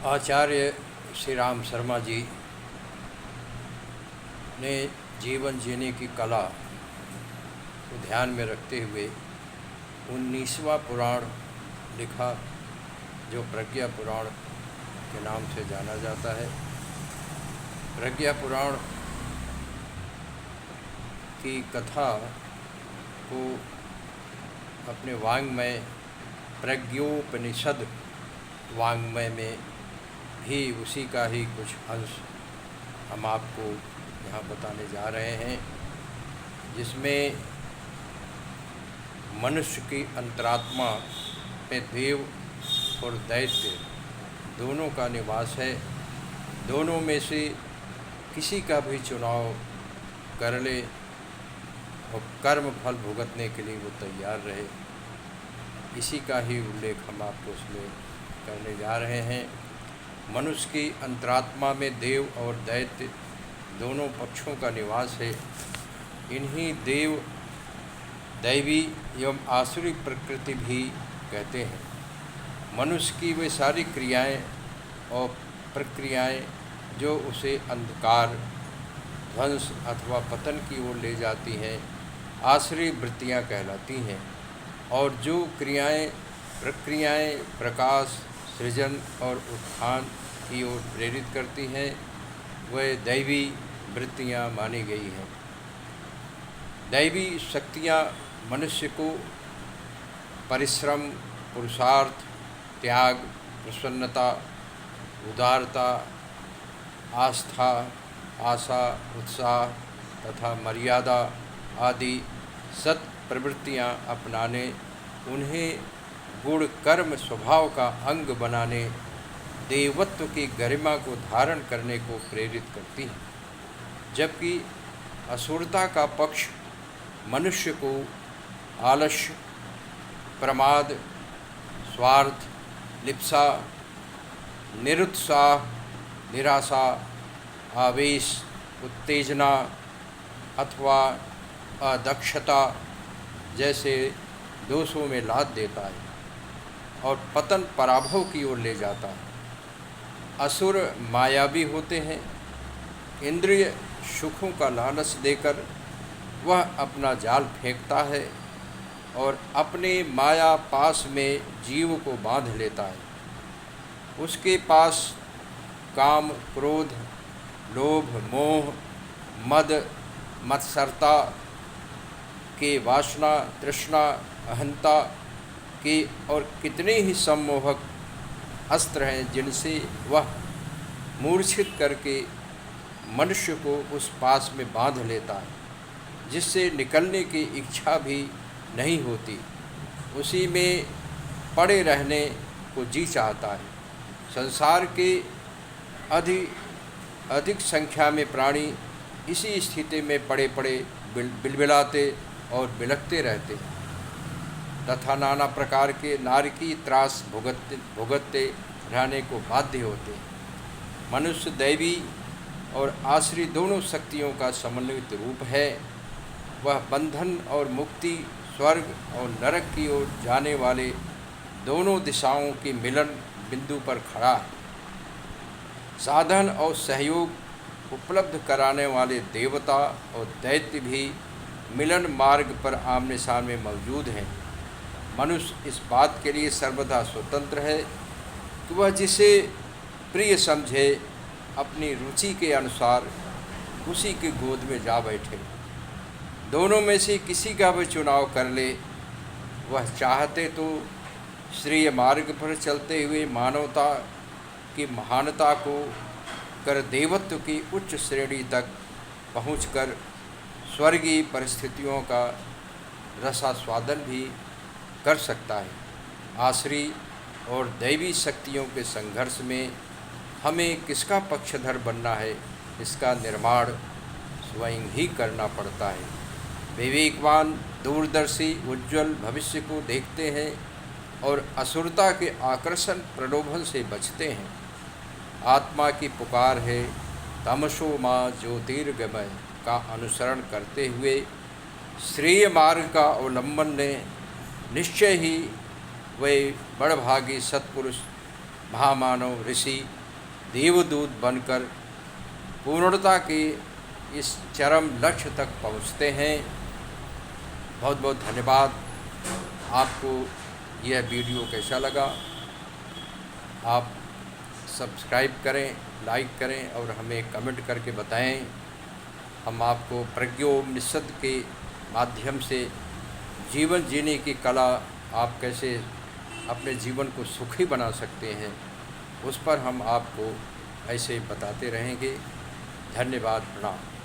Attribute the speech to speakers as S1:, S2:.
S1: आचार्य श्री राम शर्मा जी ने जीवन जीने की कला को ध्यान में रखते हुए 19वां पुराण लिखा, जो प्रज्ञा पुराण के नाम से जाना जाता है। प्रज्ञा पुराण की कथा को अपने वाङ्मय प्रज्ञोपनिषद वाङ्मय में भी उसी का ही कुछ अंश हम आपको यहाँ बताने जा रहे हैं, जिसमें मनुष्य की अंतरात्मा में देव और दैत्य दोनों का निवास है। दोनों में से किसी का भी चुनाव कर ले और कर्म फल भुगतने के लिए वो तैयार रहे, इसी का ही उल्लेख हम आपको उसमें करने जा रहे हैं। मनुष्य की अंतरात्मा में देव और दैत्य दोनों पक्षों का निवास है। इन्हीं देव दैवी एवं आसुरी प्रकृति भी कहते हैं। मनुष्य की वे सारी क्रियाएं और प्रक्रियाएं जो उसे अंधकार, ध्वंस अथवा पतन की ओर ले जाती हैं, आसुरी वृत्तियां कहलाती हैं। और जो क्रियाएं प्रक्रियाएं प्रकाश, सृजन और उत्थान की ओर प्रेरित करती हैं, वह दैवी वृत्तियां मानी गई हैं। दैवी शक्तियां मनुष्य को परिश्रम, पुरुषार्थ, त्याग, प्रसन्नता, उदारता, आस्था, आशा, उत्साह तथा मर्यादा आदि सत प्रवृत्तियां अपनाने, उन्हें गुण कर्म स्वभाव का अंग बनाने, देवत्व की गरिमा को धारण करने को प्रेरित करती हैं। जबकि असुरता का पक्ष मनुष्य को आलस्य, प्रमाद, स्वार्थ, लिप्सा, निरुत्साह, निराशा, आवेश, उत्तेजना अथवा अदक्षता जैसे दोषों में लाद देता है और पतन पराभव की ओर ले जाता है। असुर मायावी होते हैं। इंद्रिय सुखों का लालच देकर वह अपना जाल फेंकता है और अपने माया पास में जीव को बांध लेता है। उसके पास काम, क्रोध, लोभ, मोह, मद, मत्सरता के वासना, तृष्णा, अहंता के और कितने ही सम्मोहक अस्त्र हैं, जिनसे वह मूर्छित करके मनुष्य को उस पास में बांध लेता है, जिससे निकलने की इच्छा भी नहीं होती। उसी में पड़े रहने को जी चाहता है। संसार के अधिक संख्या में प्राणी इसी स्थिति में पड़े पड़े बिलबिलाते और बिलखते रहते हैं तथा नाना प्रकार के नारकी त्रास भुगतते रहने को बाध्य होते हैं। मनुष्य दैवी और आसुरी दोनों शक्तियों का समन्वित रूप है। वह बंधन और मुक्ति, स्वर्ग और नरक की ओर जाने वाले दोनों दिशाओं के मिलन बिंदु पर खड़ा है। साधन और सहयोग उपलब्ध कराने वाले देवता और दैत्य भी मिलन मार्ग पर आमने सामने मौजूद हैं। मनुष्य इस बात के लिए सर्वदा स्वतंत्र है कि वह जिसे प्रिय समझे अपनी रुचि के अनुसार उसी की गोद में जा बैठे। दोनों में से किसी का भी चुनाव कर ले। वह चाहते तो श्रेय मार्ग पर चलते हुए मानवता की महानता को कर देवत्व की उच्च श्रेणी तक पहुंचकर स्वर्गीय परिस्थितियों का रसास्वादन भी कर सकता है। आसुरी और दैवी शक्तियों के संघर्ष में हमें किसका पक्षधर बनना है, इसका निर्माण स्वयं ही करना पड़ता है। विवेकवान दूरदर्शी उज्ज्वल भविष्य को देखते हैं और असुरता के आकर्षण प्रलोभन से बचते हैं। आत्मा की पुकार है, तमसो माँ ज्योतिर्गमय का अनुसरण करते हुए श्रेय मार्ग का अवलंबन लें। निश्चय ही वे बड़भागी सत्पुरुष महामानव ऋषि देवदूत बनकर पूर्णता के इस चरम लक्ष्य तक पहुँचते हैं। बहुत बहुत धन्यवाद। आपको यह वीडियो कैसा लगा? आप सब्सक्राइब करें, लाइक करें और हमें कमेंट करके बताएं। हम आपको प्रज्ञोपनिषद के माध्यम से जीवन जीने की कला, आप कैसे अपने जीवन को सुखी बना सकते हैं, उस पर हम आपको ऐसे बताते रहेंगे। धन्यवाद, प्रणाम।